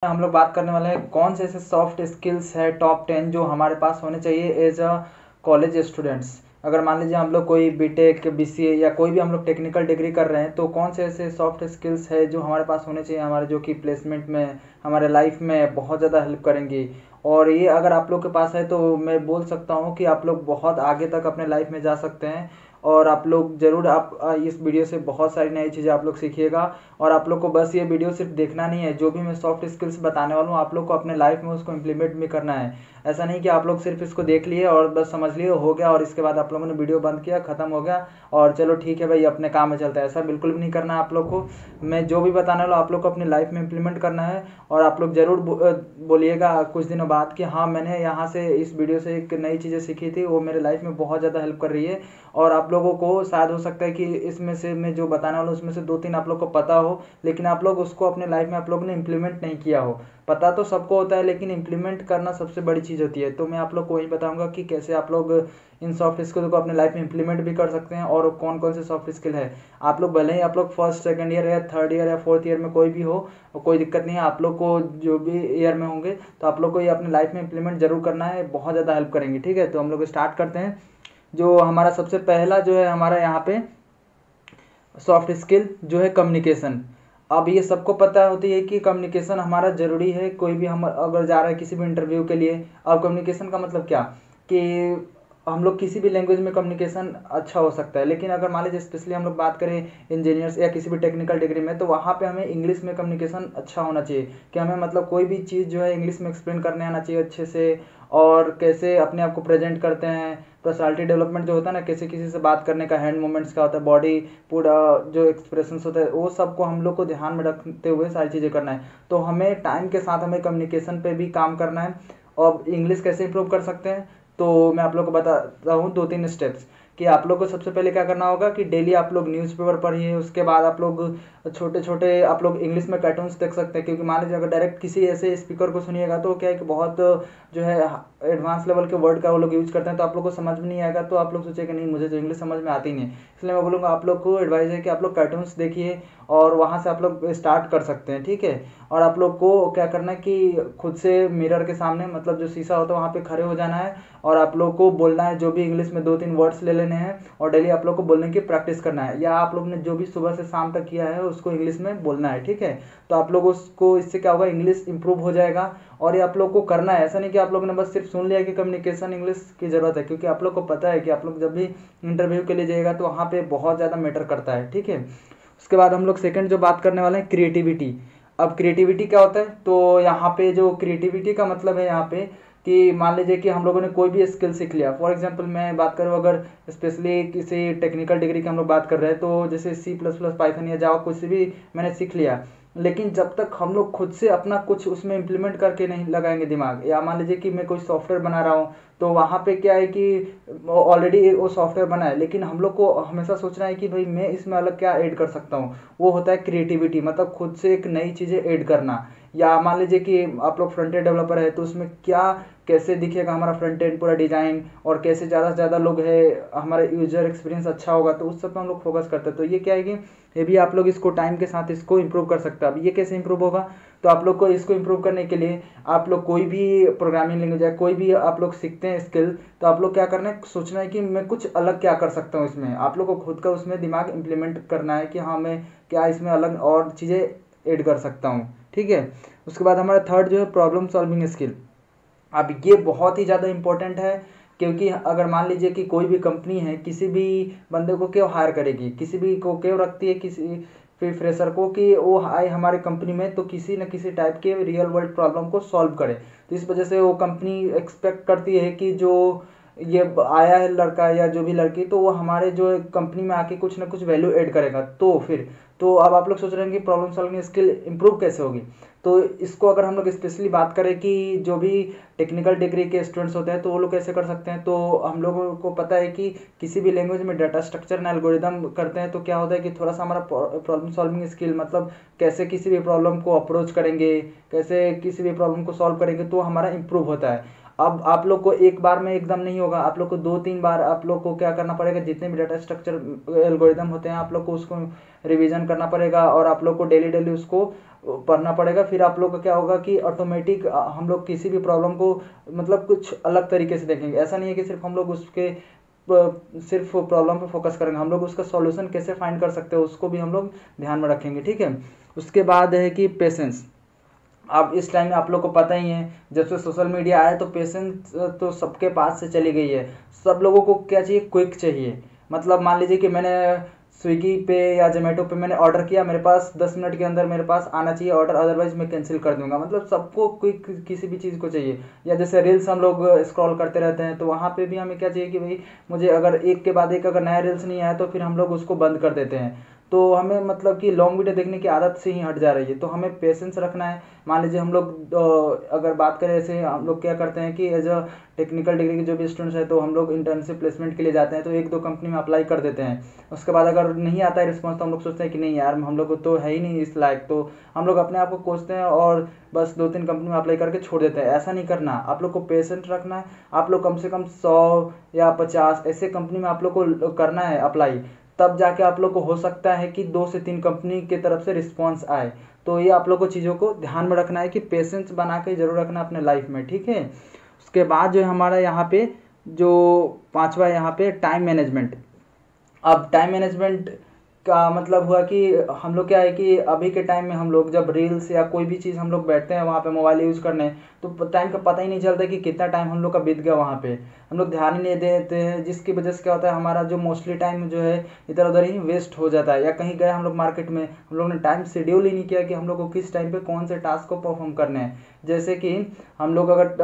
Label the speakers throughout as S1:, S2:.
S1: हम लोग बात करने वाले हैं कौन से ऐसे सॉफ्ट स्किल्स है टॉप 10 जो हमारे पास होने चाहिए एज अ कॉलेज स्टूडेंट्स। अगर मान लीजिए हम लोग कोई बीटेक बीसीए या कोई भी हम लोग टेक्निकल डिग्री कर रहे हैं तो कौन से ऐसे सॉफ्ट स्किल्स है जो हमारे पास होने चाहिए हमारे, जो कि प्लेसमेंट में हमारे लाइफ में बहुत ज़्यादा हेल्प करेंगी। और ये अगर आप लोग के पास है तो मैं बोल सकता हूँ कि आप लोग बहुत आगे तक अपने लाइफ में जा सकते हैं। और आप लोग ज़रूर आप इस वीडियो से बहुत सारी नई चीज़ें आप लोग सीखिएगा। और आप लोग को बस ये वीडियो सिर्फ देखना नहीं है, जो भी मैं सॉफ्ट स्किल्स बताने वाला हूँ आप लोग को अपने लाइफ में उसको इम्प्लीमेंट भी करना है। ऐसा नहीं कि आप लोग सिर्फ इसको देख लिए और बस समझ लिए हो गया और इसके बाद आप लोगों ने वीडियो बंद किया, ख़त्म हो गया और चलो ठीक है भाई अपने काम में चलता है। ऐसा बिल्कुल भी नहीं करना है आप लोग को। मैं जो भी बताने वाला हूँ आप लोग को अपनी लाइफ में इम्प्लीमेंट करना है। और आप लोग ज़रूर बोलिएगा कुछ दिनों बाद कि हाँ मैंने यहाँ से इस वीडियो से एक नई चीज़ें सीखी थी, वो मेरे लाइफ में बहुत ज़्यादा हेल्प कर रही है। और आप लोगों को शायद हो सकता है कि इसमें से मैं जो बताने वाला हूँ उसमें से 2-3 आप लोग को पता हो, लेकिन आप लोग उसको अपने लाइफ में आप लोग ने इम्प्लीमेंट नहीं किया हो। पता तो सबको होता है लेकिन इम्प्लीमेंट करना सबसे बड़ी चीज़ होती है। तो मैं आप लोग को वही बताऊंगा कि कैसे आप लोग इन सॉफ्ट स्किल को अपने लाइफ में इम्प्लीमेंट भी कर सकते हैं और कौन कौन से सॉफ्ट स्किल है। आप लोग भले ही आप लोग फर्स्ट सेकंड ईयर या थर्ड ईयर या फोर्थ ईयर में कोई भी हो, कोई दिक्कत नहीं है। आप लोग को जो भी ईयर में होंगे तो आप लोग को ये अपने लाइफ में इम्प्लीमेंट जरूर करना है, बहुत ज़्यादा हेल्प करेंगे। ठीक है, तो हम लोग स्टार्ट करते हैं। जो हमारा सबसे पहला जो है हमारा यहाँ पे सॉफ्ट स्किल जो है कम्युनिकेशन। अब ये सबको पता होती है कि कम्युनिकेशन हमारा ज़रूरी है। कोई भी हम अगर जा रहा है किसी भी इंटरव्यू के लिए, अब कम्युनिकेशन का मतलब क्या कि हम लोग किसी भी लैंग्वेज में कम्युनिकेशन अच्छा हो सकता है, लेकिन अगर मान लीजिए स्पेशली हम लोग बात करें इंजीनियर्स या किसी भी टेक्निकल डिग्री में, तो वहाँ पे हमें इंग्लिश में कम्युनिकेशन अच्छा होना चाहिए कि हमें मतलब कोई भी चीज़ जो है इंग्लिश में एक्सप्लेन करने आना चाहिए अच्छे से। और कैसे अपने आप को प्रेजेंट करते हैं, पर्सनालिटी डेवलपमेंट जो होता है ना, कैसे किसी से बात करने का, हैंड मूवमेंट्स का होता है, बॉडी पूरा जो एक्सप्रेशंस होता है, वो सबको हम लोग को ध्यान में रखते हुए सारी चीज़ें करना है। तो हमें टाइम के साथ हमें कम्युनिकेशन पे भी काम करना है। और इंग्लिश कैसे इंप्रूव कर सकते हैं तो मैं आप लोग को बताता हूँ 2-3 स्टेप्स। कि आप लोग को सबसे पहले क्या करना होगा कि डेली आप लोग न्यूज़पेपर पढ़िए। उसके बाद आप लोग छोटे छोटे आप लोग इंग्लिश में कार्टून्स देख सकते हैं, क्योंकि मान लीजिए अगर डायरेक्ट किसी ऐसे स्पीकर को सुनिएगा तो क्या है कि बहुत जो है एडवांस लेवल के वर्ड का वो लोग यूज़ करते हैं, तो आप लोग को समझ में नहीं आएगा। तो आप लोग सोचेंगे नहीं मुझे तो इंग्लिश समझ में आती नहीं है। इसलिए मैं बोलूँगा आप लोग को एडवाइस है कि आप लोग कार्टून्स देखिए और वहाँ से आप लोग स्टार्ट कर सकते हैं। ठीक है, और आप लोग को क्या करना है कि खुद से मिरर के सामने, मतलब जो शीशा होता है वहाँ पे खड़े हो जाना है और आप लोग को बोलना है जो भी इंग्लिश में 2-3 वर्ड्स ले लेने हैं और डेली आप लोग को बोलने की प्रैक्टिस करना है, या आप लोग ने जो भी सुबह से शाम तक किया है उसको इंग्लिश में बोलना है। ठीक है, तो आप लोग उसको, इससे क्या होगा इंग्लिश इंप्रूव हो जाएगा। और ये आप लोग को करना है, ऐसा नहीं कि आप लोग ने बस सिर्फ सुन लिया कि कम्युनिकेशन इंग्लिश की ज़रूरत है, क्योंकि आप लोग को पता है कि आप लोग जब भी इंटरव्यू के लिए जाइएगा तो वहाँ पे बहुत ज़्यादा मैटर करता है। ठीक है, उसके बाद हम लोग सेकंड जो बात करने वाले हैं क्रिएटिविटी। अब क्रिएटिविटी क्या होता है तो यहाँ पे जो क्रिएटिविटी का मतलब है यहाँ पे कि मान लीजिए कि हम लोगों ने कोई भी स्किल सीख लिया। फॉर एग्जांपल मैं बात करूँ अगर स्पेशली किसी टेक्निकल डिग्री की हम लोग बात कर रहे हैं, तो जैसे C++, पाइथन या जावा कुछ भी मैंने सीख लिया, लेकिन जब तक हम लोग खुद से अपना कुछ उसमें इम्प्लीमेंट करके नहीं लगाएंगे दिमाग, या मान लीजिए कि मैं कोई सॉफ्टवेयर बना रहा हूँ तो वहाँ पे क्या है कि ऑलरेडी वो सॉफ्टवेयर बना है, लेकिन हम लोग को हमेशा सोचना है कि भाई मैं इसमें अलग क्या ऐड कर सकता हूँ। वो होता है क्रिएटिविटी, मतलब खुद से एक नई चीज़ें ऐड करना। या मान लीजिए कि आप लोग फ्रंट एंड डेवलपर है तो उसमें क्या कैसे दिखेगा हमारा फ्रंट एंड पूरा डिज़ाइन, और कैसे ज़्यादा से ज़्यादा लोग है हमारा यूजर एक्सपीरियंस अच्छा होगा, तो उस सब पे हम लोग फोकस करते हैं। तो ये क्या है कि ये भी आप लोग इसको टाइम के साथ इसको इम्प्रूव कर सकते हैं। अब ये कैसे इम्प्रूव होगा तो आप लोग को इसको इम्प्रूव करने के लिए आप लोग कोई भी प्रोग्रामिंग लैंग्वेज है, कोई भी आप लोग सीखते हैं स्किल, तो आप लोग क्या करना है, सोचना है कि मैं कुछ अलग क्या कर सकता हूँ इसमें। आप लोग को खुद का उसमें दिमाग इम्प्लीमेंट करना है कि हाँ मैं क्या इसमें अलग और चीज़ें ऐड कर सकता हूँ। ठीक है, उसके बाद हमारा थर्ड जो है प्रॉब्लम सॉल्विंग स्किल। अब ये बहुत ही ज़्यादा इम्पोर्टेंट है, क्योंकि अगर मान लीजिए कि कोई भी कंपनी है किसी भी बंदे को क्यों हायर करेगी, किसी भी को क्यों रखती है, किसी फिर फ्रेशर को कि वो आए हमारे कंपनी में तो किसी न किसी टाइप के रियल वर्ल्ड प्रॉब्लम को सॉल्व करे। तो इस वजह से वो कंपनी एक्सपेक्ट करती है कि जो ये आया है लड़का या जो भी लड़की, तो वो हमारे जो कंपनी में आके कुछ ना कुछ वैल्यू ऐड करेगा। तो फिर तो अब आप लोग सोच रहे हैं कि प्रॉब्लम सॉल्विंग स्किल इंप्रूव कैसे होगी। तो इसको अगर हम लोग स्पेशली बात करें कि जो भी टेक्निकल डिग्री के स्टूडेंट्स होते हैं तो वो लोग कैसे कर सकते हैं, तो हम लोगों को पता है कि किसी भी लैंग्वेज में डाटा स्ट्रक्चर ना एल्गोरिदम करते हैं तो क्या होता है कि थोड़ा सा हमारा प्रॉब्लम सॉल्विंग स्किल, मतलब कैसे किसी भी प्रॉब्लम को अप्रोच करेंगे, कैसे किसी भी प्रॉब्लम को सॉल्व करेंगे, तो हमारा इंप्रूव होता है। अब आप लोग को एक बार में एकदम नहीं होगा, आप लोग को 2-3 बार आप लोग को क्या करना पड़ेगा, जितने भी डाटा स्ट्रक्चर एल्गोरिदम होते हैं आप लोग को उसको रिवीजन करना पड़ेगा और आप लोग को डेली डेली उसको पढ़ना पड़ेगा। फिर आप लोग का क्या होगा कि ऑटोमेटिक हम लोग किसी भी प्रॉब्लम को मतलब कुछ अलग तरीके से देखेंगे। ऐसा नहीं है कि सिर्फ हम लोग उसके सिर्फ प्रॉब्लम पे फोकस करेंगे, हम लोग उसका सॉल्यूशन कैसे फाइंड कर सकते हैं उसको भी हम लोग ध्यान में रखेंगे, ठीक है। उसके बाद है कि पेशेंस। अब इस टाइम में आप लोग को पता ही है, जब से सोशल मीडिया आया तो पेशेंस तो सबके पास से चली गई है। सब लोगों को क्या चाहिए, क्विक चाहिए। मतलब मान लीजिए कि मैंने स्विगी पे या जोमेटो पे मैंने ऑर्डर किया, मेरे पास 10 मिनट के अंदर मेरे पास आना चाहिए ऑर्डर, अदरवाइज मैं कैंसिल कर दूंगा। मतलब सबको क्विक किसी भी चीज़ को चाहिए। या जैसे रील्स हम लोग स्क्रॉल करते रहते हैं तो वहाँ पे भी हमें क्या चाहिए कि भाई मुझे अगर एक के बाद एक अगर नया रील्स नहीं आया तो फिर हम लोग उसको बंद कर देते हैं। तो हमें मतलब कि लॉन्ग वीडियो देखने की आदत से ही हट जा रही है, तो हमें पेशेंस रखना है। मान लीजिए हम लोग अगर बात करें, जैसे हम लोग क्या करते हैं कि एज अ टेक्निकल डिग्री के जो भी स्टूडेंट्स हैं तो हम लोग इंटर्नशिप प्लेसमेंट के लिए जाते हैं, तो 1-2 कंपनी में अप्लाई कर देते हैं। उसके बाद अगर नहीं आता है रिस्पॉन्स तो हम लोग सोचते हैं कि नहीं यार हम लोग को तो है ही नहीं इस लायक, तो हम लोग अपने आप को कोसते हैं और बस 2-3 कंपनी में अप्लाई करके छोड़ देते हैं। ऐसा नहीं करना, आप लोग को पेशेंट रखना है। आप लोग कम से कम 100 या 50 ऐसे कंपनी में आप लोग को करना है अप्लाई, तब जाके आप लोग को हो सकता है कि 2 से 3 कंपनी की तरफ से रिस्पॉन्स आए। तो ये आप लोग को चीज़ों को ध्यान में रखना है कि पेशेंस बना के जरूर रखना अपने लाइफ में, ठीक है। उसके बाद जो है हमारा यहाँ पे जो 5वां यहाँ पे टाइम मैनेजमेंट। अब टाइम मैनेजमेंट का मतलब हुआ कि हम लोग क्या है कि अभी के टाइम में हम लोग जब रील्स या कोई भी चीज़ हम लोग बैठते हैं वहाँ पे मोबाइल यूज़ करने, तो टाइम का पता ही नहीं चलता कि कितना टाइम हम लोग का बीत गया वहाँ पे, हम लोग ध्यान ही नहीं देते हैं। जिसकी वजह से क्या होता है, हमारा जो मोस्टली टाइम जो है इधर उधर ही वेस्ट हो जाता है। या कहीं गए हम लोग मार्केट में, हम लोग ने टाइम शेड्यूल ही नहीं किया कि हम लोग को किस टाइम पे कौन से टास्क को परफॉर्म करने हैं। जैसे कि हम लोग अगर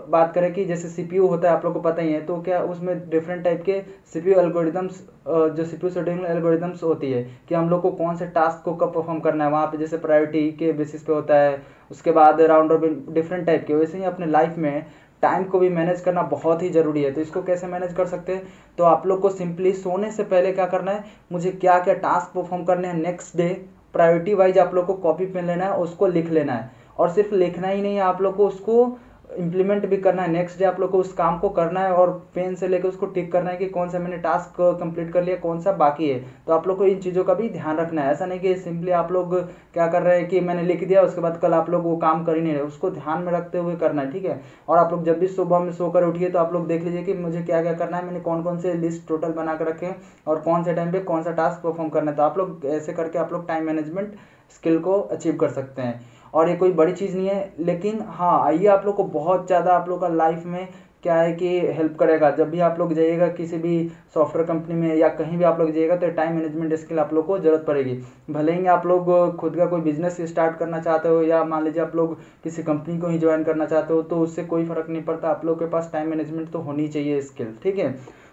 S1: बात करें कि जैसे सीपीयू होता है आप लोग को पता ही है, तो क्या उसमें डिफरेंट टाइप के सीपीयू एल्गोरिदम्स जो सीपीयू शेड्यूलिंग एल्गोरिदम्स होती है कि हम लोग को कौन से टास्क को कब परफॉर्म करना है वहाँ पे, जैसे प्रायोरिटी के बेसिस पे होता है। उसके बाद राउंड रॉबिन डिफरेंट टाइप के। वैसे ही अपने लाइफ में टाइम को भी मैनेज करना बहुत ही ज़रूरी है। तो इसको कैसे मैनेज कर सकते हैं, तो आप लोग को सिंपली सोने से पहले क्या करना है, मुझे क्या क्या टास्क परफॉर्म करने हैं नेक्स्ट डे, प्रायोरिटी वाइज आप लोग को कॉपी पेन लेना है, उसको लिख लेना है। और सिर्फ लिखना ही नहीं है, आप लोग को उसको इम्प्लीमेंट भी करना है। नेक्स्ट डे आप लोग को उस काम को करना है और पेन से लेकर उसको टिक करना है कि कौन सा मैंने टास्क कंप्लीट कर लिया, कौन सा बाकी है। तो आप लोग को इन चीज़ों का भी ध्यान रखना है। ऐसा नहीं कि सिंपली आप लोग क्या कर रहे हैं कि मैंने लिख दिया उसके बाद कल आप लोग वो काम कर ही नहीं रहे, उसको ध्यान में रखते हुए करना है, ठीक है। और आप लोग जब भी सुबह में सोकर उठिए तो आप लोग देख लीजिए कि मुझे क्या क्या करना है, मैंने कौन कौन से लिस्ट टोटल बना कर रखे हैं और कौन से टाइम पे कौन सा टास्क परफॉर्म करना है। तो आप लोग ऐसे करके आप लोग टाइम मैनेजमेंट स्किल को अचीव कर सकते हैं। और ये कोई बड़ी चीज़ नहीं है, लेकिन हाँ ये आप लोग को बहुत ज़्यादा आप लोग का लाइफ में क्या है कि हेल्प करेगा। जब भी आप लोग जाइएगा किसी भी सॉफ्टवेयर कंपनी में या कहीं भी आप लोग जाइएगा तो टाइम मैनेजमेंट स्किल आप लोग को जरूरत पड़ेगी। भले ही आप लोग खुद का कोई बिजनेस स्टार्ट करना चाहते हो या मान लीजिए आप लोग किसी कंपनी को ही ज्वाइन करना चाहते हो, तो उससे कोई फ़र्क नहीं पड़ता, आप लोग के पास टाइम मैनेजमेंट तो होनी चाहिए स्किल, ठीक है।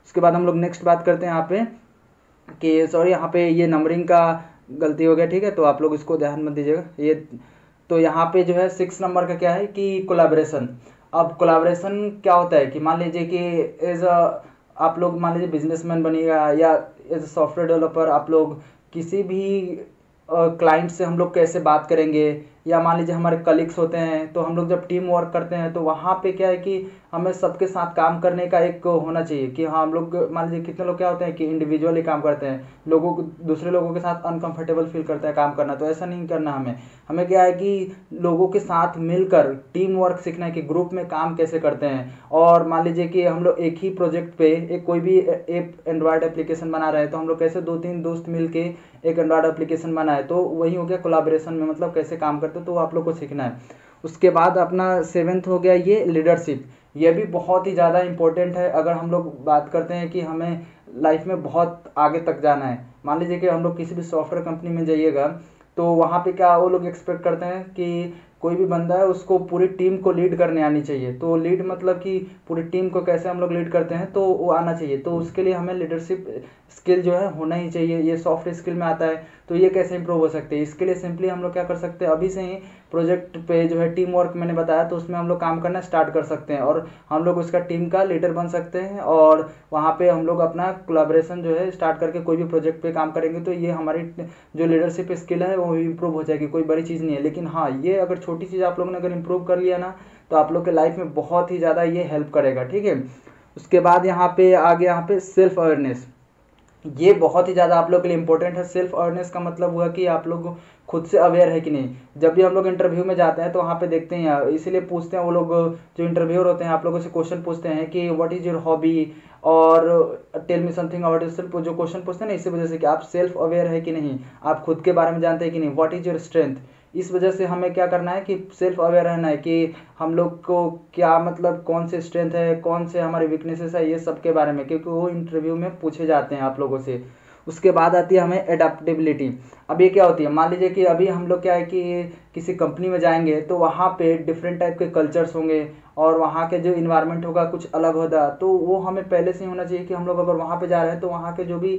S1: उसके बाद हम लोग नेक्स्ट बात करते हैं यहाँ पे कि सॉरी यहाँ पे ये नंबरिंग का गलती हो गया, ठीक है, तो आप लोग इसको ध्यान में दीजिएगा। ये तो यहाँ पे जो है 6 नंबर का क्या है कि कोलैबोरेशन। अब कोलैबोरेशन क्या होता है कि मान लीजिए कि एज अ आप लोग मान लीजिए बिजनेसमैन बनिएगा या एज अ सॉफ्टवेयर डेवलपर, आप लोग किसी भी क्लाइंट से हम लोग कैसे बात करेंगे, या मान लीजिए हमारे कलीग्स होते हैं तो हम लोग जब टीम वर्क करते हैं तो वहाँ पे क्या है कि हमें सबके साथ काम करने का एक होना चाहिए कि हाँ हम लोग मान लीजिए कितने लोग क्या होते हैं कि इंडिविजुअली काम करते हैं, लोगों को दूसरे लोगों के साथ अनकंफर्टेबल फील करते हैं काम करना, तो ऐसा नहीं करना हमें। हमें क्या है कि लोगों के साथ मिलकर टीम वर्क सीखना है कि ग्रुप में काम कैसे करते हैं। और मान लीजिए कि हम लोग एक ही प्रोजेक्ट पे एक कोई भी ऐप एंड्रॉयड एप्लीकेशन बना रहे हैं तो हम लोग कैसे 2-3 दोस्त मिल के एक एंड्रॉयड एप्लीकेशन बनाए, तो वही हो गया कोलैबोरेशन में, मतलब कैसे काम करते तो आप लोग को सीखना है। उसके बाद अपना 7th हो गया ये लीडरशिप। ये भी बहुत ही ज़्यादा इम्पोर्टेंट है अगर हम लोग बात करते हैं कि हमें लाइफ में बहुत आगे तक जाना है। मान लीजिए कि हम लोग किसी भी सॉफ्टवेयर कंपनी में जाइएगा तो वहाँ पे क्या वो लोग एक्सपेक्ट करते हैं कि कोई भी बंदा है उसको पूरी टीम को लीड करने आनी चाहिए। तो लीड मतलब कि पूरी टीम को कैसे हम लोग लीड करते हैं तो वो आना चाहिए। तो उसके लिए हमें लीडरशिप स्किल जो है होना ही चाहिए, ये सॉफ्ट स्किल में आता है। तो ये कैसे इंप्रूव हो सकते हैं, इसके लिए सिंपली हम लोग क्या कर सकते हैं, अभी से ही प्रोजेक्ट पे जो है टीम वर्क मैंने बताया तो उसमें हम लोग काम करना स्टार्ट कर सकते हैं और हम लोग उसका टीम का लीडर बन सकते हैं। और वहाँ पे हम लोग अपना कोलैबोरेशन जो है स्टार्ट करके कोई भी प्रोजेक्ट पे काम करेंगे तो ये हमारी जो लीडरशिप स्किल है वो इम्प्रूव हो जाएगी। कोई बड़ी चीज़ नहीं है, लेकिन हाँ ये अगर छोटी चीज़ आप लोगों ने अगर इम्प्रूव कर लिया ना तो तो आप लोग के लाइफ में बहुत ही ज़्यादा ये हेल्प करेगा, ठीक है। उसके बाद यहाँ पे आगे यहाँ पे सेल्फ अवेयरनेस, ये बहुत ही ज़्यादा आप लोग के लिए इंपॉर्टेंट है। सेल्फ अवेयरनेस का मतलब हुआ कि आप लोग खुद से अवेयर है कि नहीं। जब भी हम लोग इंटरव्यू में जाते हैं तो वहाँ पे देखते हैं, इसीलिए पूछते हैं वो लोग जो इंटरव्यूअर होते हैं आप लोगों से क्वेश्चन पूछते हैं कि व्हाट इज़ योर हॉबी और tell me something about yourself. जो क्वेश्चन पूछते हैं ना, इसी वजह से कि आप सेल्फ अवेयर है कि नहीं, आप खुद के बारे में जानते हैं कि नहीं, व्हाट इज़ योर स्ट्रेंथ। इस वजह से हमें क्या करना है कि सेल्फ अवेयर रहना है कि हम लोग को क्या मतलब कौन से स्ट्रेंथ है, कौन से हमारे वीकनेसेस है, ये सब के बारे में, क्योंकि वो इंटरव्यू में पूछे जाते हैं आप लोगों से। उसके बाद आती है हमें एडाप्टेबिलिटी। अब ये क्या होती है, मान लीजिए कि अभी हम लोग क्या है कि किसी कंपनी में जाएंगे तो वहाँ पे डिफरेंट टाइप के कल्चर्स होंगे और वहाँ के जो इन्वायरमेंट होगा कुछ अलग होगा, तो वो हमें पहले से ही होना चाहिए कि हम लोग अगर वहाँ पे जा रहे हैं तो वहाँ के जो भी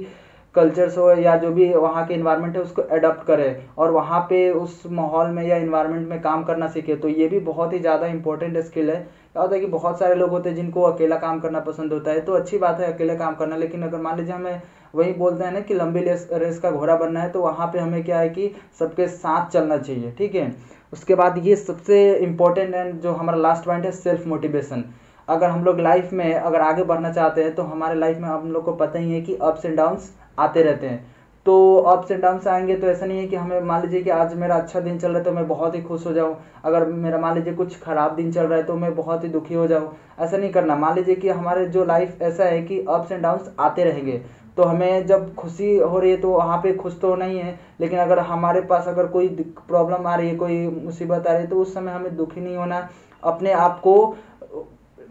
S1: कल्चर्स हो या जो भी वहाँ के इन्वायरमेंट है उसको अडॉप्ट करें और वहाँ पे उस माहौल में या इन्वायरमेंट में काम करना सीखे। तो ये भी बहुत ही ज़्यादा इंपॉर्टेंट स्किल है। क्या होता है कि बहुत सारे लोग होते हैं जिनको अकेला काम करना पसंद होता है, तो अच्छी बात है अकेले काम करना, लेकिन अगर मान लीजिए हमें वही बोलते हैं ना कि लंबी रेस का घोड़ा बनना है, तो वहाँ पे हमें क्या है कि सबके साथ चलना चाहिए, ठीक है। उसके बाद ये सबसे इम्पोर्टेंट एंड जो हमारा लास्ट पॉइंट है, सेल्फ मोटिवेशन। अगर हम लोग लाइफ में अगर आगे बढ़ना चाहते हैं तो हमारे लाइफ में हम लोग को पता ही है कि अप्स एंड डाउन्स आते रहते हैं। तो अप्स एंड डाउन्स आएंगे तो ऐसा नहीं है कि हमें मान लीजिए कि आज मेरा अच्छा दिन चल रहा है तो मैं बहुत ही खुश हो जाऊं, अगर मेरा मान लीजिए कुछ खराब दिन चल रहा है तो मैं बहुत ही दुखी हो जाऊं। ऐसा नहीं करना। मान लीजिए कि हमारे जो लाइफ ऐसा है कि अप्स एंड डाउन्स आते रहेंगे, तो हमें जब खुशी हो रही है तो वहाँ पे खुश तो नहीं है, लेकिन अगर हमारे पास अगर कोई प्रॉब्लम आ रही है, कोई मुसीबत आ रही है, तो उस समय हमें दुखी नहीं होना, अपने आप को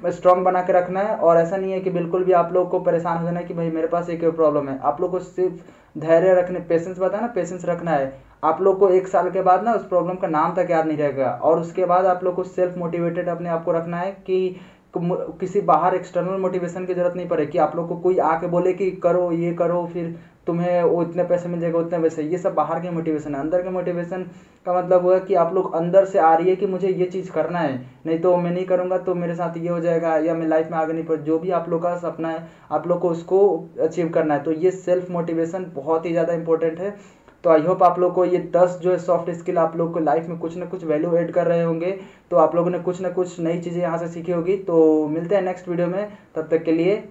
S1: स्ट्रांग बना के रखना है। और ऐसा नहीं है कि बिल्कुल भी आप लोग को परेशान हो जाना है कि भाई मेरे पास एक प्रॉब्लम है। आप लोग को सिर्फ धैर्य रखने, पेशेंस बताया ना, पेशेंस रखना है। आप लोग को 1 साल के बाद ना उस प्रॉब्लम का नाम तक याद नहीं रहेगा। और उसके बाद आप लोग को सेल्फ मोटिवेटेड अपने आप को रखना है कि किसी बाहर एक्सटर्नल मोटिवेशन की जरूरत नहीं पड़े कि आप लोग को कोई आके बोले कि करो ये करो फिर तुम्हें वो इतने पैसे मिल जाएगा उतने पैसे। ये सब बाहर के मोटिवेशन है। अंदर के मोटिवेशन का मतलब हुआ कि आप लोग अंदर से आ रही है कि मुझे ये चीज़ करना है, नहीं तो मैं नहीं करूँगा तो मेरे साथ ये हो जाएगा या मैं लाइफ में आगे नहीं बढ़। जो भी आप लोग का सपना है आप लोग को उसको अचीव करना है। तो ये सेल्फ मोटिवेशन बहुत ही ज़्यादा इंपॉर्टेंट है। तो आई होप आप लोग को ये 10 जो है सॉफ्ट स्किल आप लोग को लाइफ में कुछ ना कुछ वैल्यू ऐड कर रहे होंगे। तो आप लोगों ने कुछ ना कुछ नई चीज़ें यहाँ से सीखी होगी। तो मिलते हैं नेक्स्ट वीडियो में, तब तक के लिए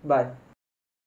S1: बाय।